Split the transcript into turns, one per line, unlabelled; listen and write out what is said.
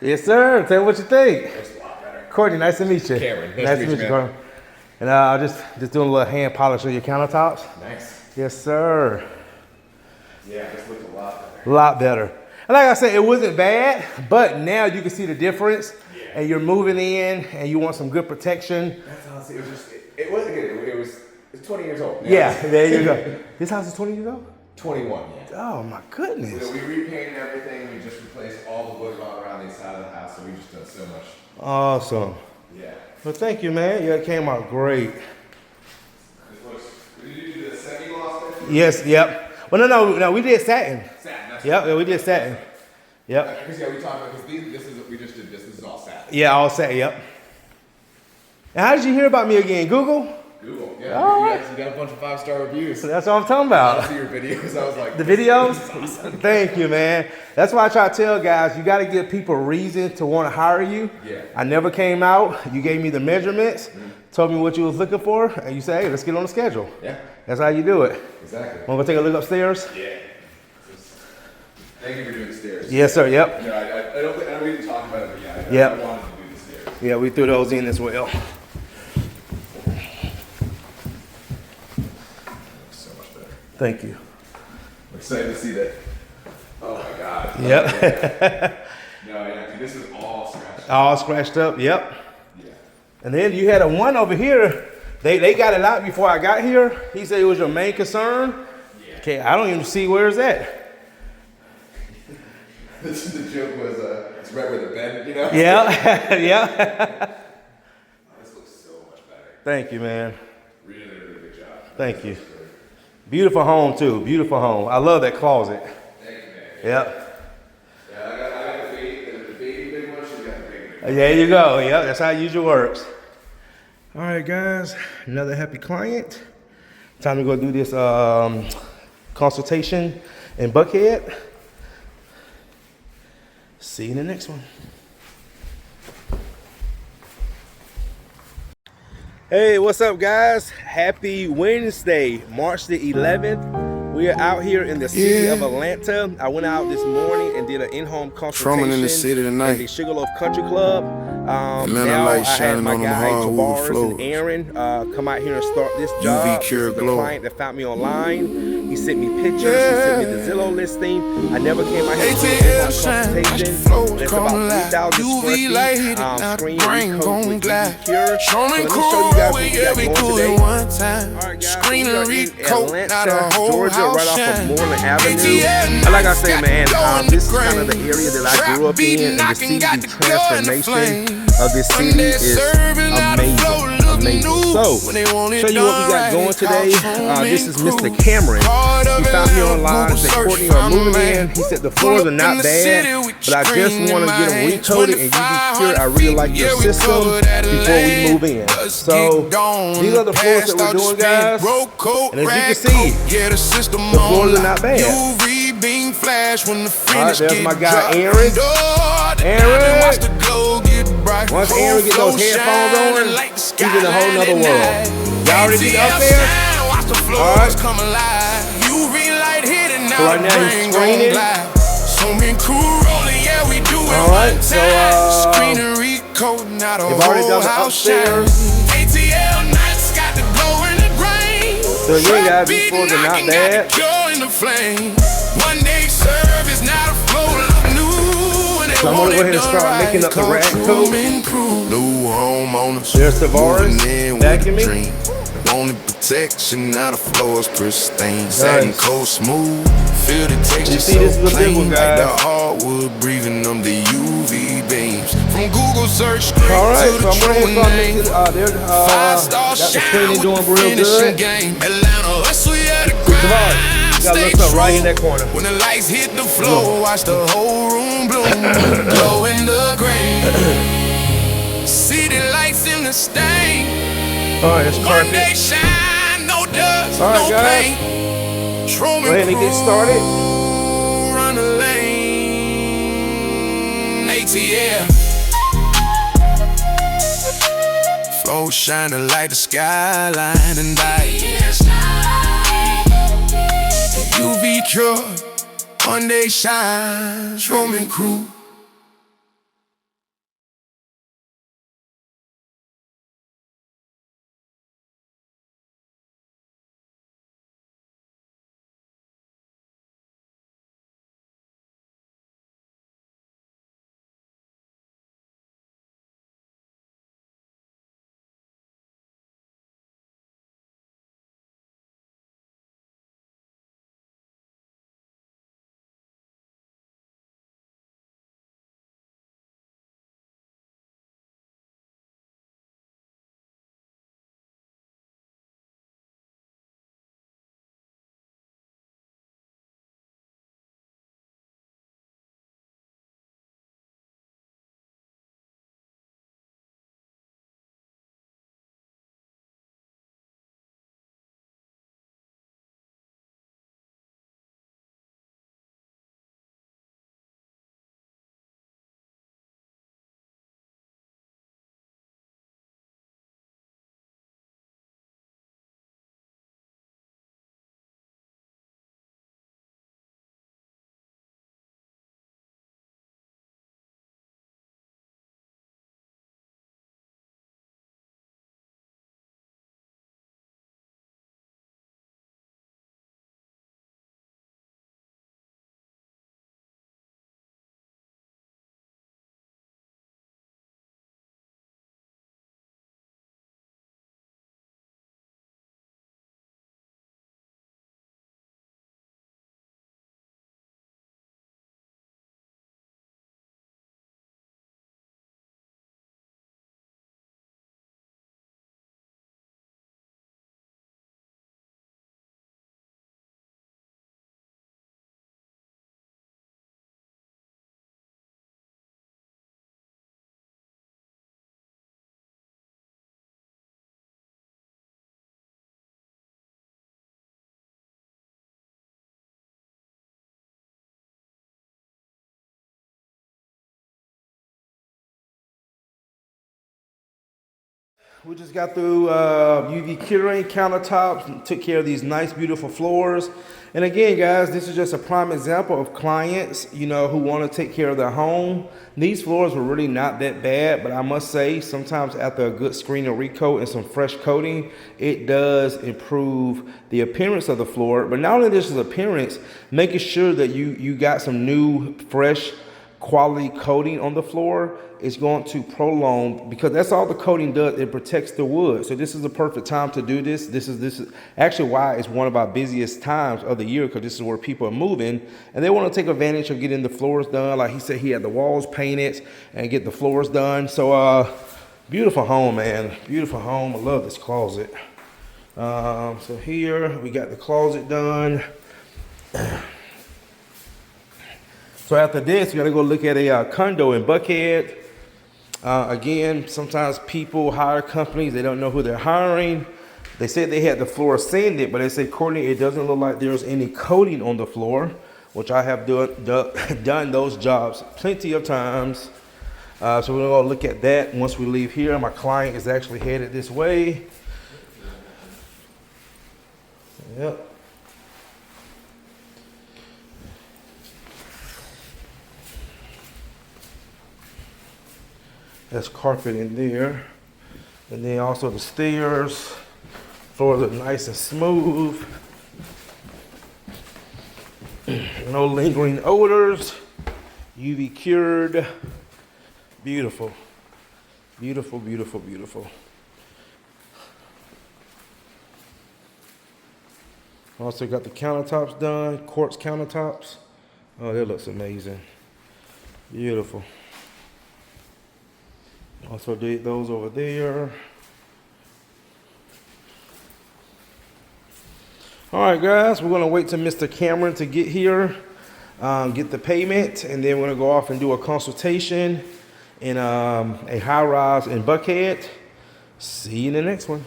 Yes, sir. Tell me what you think.
It's a lot better.
Courtney, nice to meet you.
Cameron,
nice to meet you, Courtney. And just doing a little hand polish on your countertops.
Nice.
Yes, sir.
Yeah, this looks a lot better.
A lot better. And like I said, it wasn't bad, but now you can see the difference. Yeah. And you're moving in, and you want some good protection.
That's honestly, it was just, it wasn't good. It's 20 years old.
Yeah, there you go. This house is 20 years old?
21, yeah.
Oh my goodness.
So we repainted everything. We just replaced all the wood around the inside of the house. So we just done so much.
Awesome.
Yeah.
Well, thank you, man. Yeah, it came out great.
Did you do the semi-gloss thing?
Yes, yep. Well, no, we did satin.
Satin, that's
Yep, yeah, we did satin. Yep.
Because, yeah, we talked about, we just did this. This is all satin.
Yeah, all satin, yep. And how did you hear about me again? Google?
Google, yeah. You got a bunch of 5-star reviews.
That's what I'm talking about.
I see your videos. I was like,
the videos?
Awesome.
Thank you, man. That's why I try to tell guys, you got to give people reason to want to hire you.
Yeah.
I never came out. You gave me the measurements, told me what you was looking for, and you say, hey, let's get on the schedule.
Yeah.
That's how you do it.
Exactly.
Want to go take a look upstairs?
Yeah. Thank you for doing the stairs.
Yes, sir. Yep.
No, I don't need to talk about it, but yeah,
yep.
I wanted to do the stairs.
Yeah, we threw those in as well. Thank you.
I'm excited to see that. Oh my God.
Yep.
No, yeah, dude, this is all scratched up.
All scratched up, yep.
Yeah.
And then you had a one over here. They got it out before I got here. He said it was your main concern. Yeah. Okay, I don't even see where it's at.
The joke was, it's right where the bed, you know?
Yeah, yeah.
This looks so much better.
Thank you, man.
Really, really good job.
Thank you. Beautiful home, too. Beautiful home. I love that closet.
Thank you, man.
Yep.
Yeah, I got the baby big one. She's got the big one.
There you go. Yep, that's how it usually works. All right, guys. Another happy client. Time to go do this consultation in Buckhead. See you in the next one. Hey, what's up, guys? Happy Wednesday, March the 11th. We are out here in the city of Atlanta. I went out this morning and did an in-home consultation.
Truman in the city tonight.
At the Sugarloaf Country Club.
Atlanta
now
lights
I had
shining
my
on them
guy
hardwood
Jabars
floors.
and Aaron come out here and start this job.
UV
This
Cure
is the
Glow.
client that found me online. He sent me pictures. He sent me the Zillow listing. I never came out here to do an in-home consultation. It's about 3,000 square feet. Screen recoat with UV Cure. So let me show you guys what we got going today. Alright guys, we are in Atlanta, Georgia, right off of Moreland Avenue. And like I say, man, this is kind of the area that I grew up in, and to see the transformation of this city is amazing. So, show you what we got going today. This is Mr. Cameron. He found me online, said, Courtney, I'm moving in. He said the floors are not bad, but I just want to get them recoated and UV Cure. I really like your system before we move in. So, these are the floors that we're doing, guys. And as you can see, the floors are not bad. Alright, there's my guy Aaron. Once Aaron gets those headphones on, he's in a whole nother world. Y'all ready to get up there? Alright. So right now he's screening. Alright, so they've already done the upstairs. So again, guys, these floors are not bad. So I'm gonna go ahead and start making up the rag coat. There's Tavares vacuuming.
Only protection, now the floor's pristine. Satin coat smooth, feel the texture
see, this is
so
the big one,
clean.
guys.
Like the hardwood breathing them the UV beams. From Google search straight
Alright,
to
so
the
I'm going to
Truman
start
name.
making, got the cleaning doing real good. Tavares, got look up right in that corner.
When the lights hit the floor, watch the whole room bloom, glow in the green. City lights in the stain.
Alright, it's carpet.
Monday shine, no dust,
Alright,
no
guys.
paint.
Go ahead and get started.
Run the lane. ATL. Flow shining like the skyline and UV Cure. Monday shine, Truman crew.
We just got through UV curing countertops and took care of these nice, beautiful floors. And again, guys, this is just a prime example of clients, you know, who want to take care of their home. These floors were really not that bad, but I must say, sometimes after a good screen and recoat and some fresh coating, it does improve the appearance of the floor. But not only this is appearance, making sure that you got some new, fresh, quality coating on the floor is going to prolong, because that's all the coating does. It protects the wood. So this is the perfect time to do this. This is actually why it's one of our busiest times of the year, because this is where people are moving and they want to take advantage of getting the floors done. Like he said, he had the walls painted and get the floors done. So beautiful home, man. Beautiful home. I love this closet. So here we got the closet done. So after this, we gotta go look at a condo in Buckhead. Again, sometimes people hire companies, they don't know who they're hiring. They said they had the floor sanded, but they said, Courtney, it doesn't look like there's any coating on the floor, which I have done those jobs plenty of times. So we're gonna go look at that once we leave here. My client is actually headed this way. Yep. There's carpet in there. And then also the stairs. Floors are nice and smooth. No lingering odors. UV cured. Beautiful. Beautiful, beautiful, beautiful. Also got the countertops done. Quartz countertops. Oh, that looks amazing. Beautiful. Also did those over there. All right, guys, we're gonna wait till Mr. Cameron to get here, get the payment, and then we're gonna go off and do a consultation in a high rise in Buckhead. See you in the next one.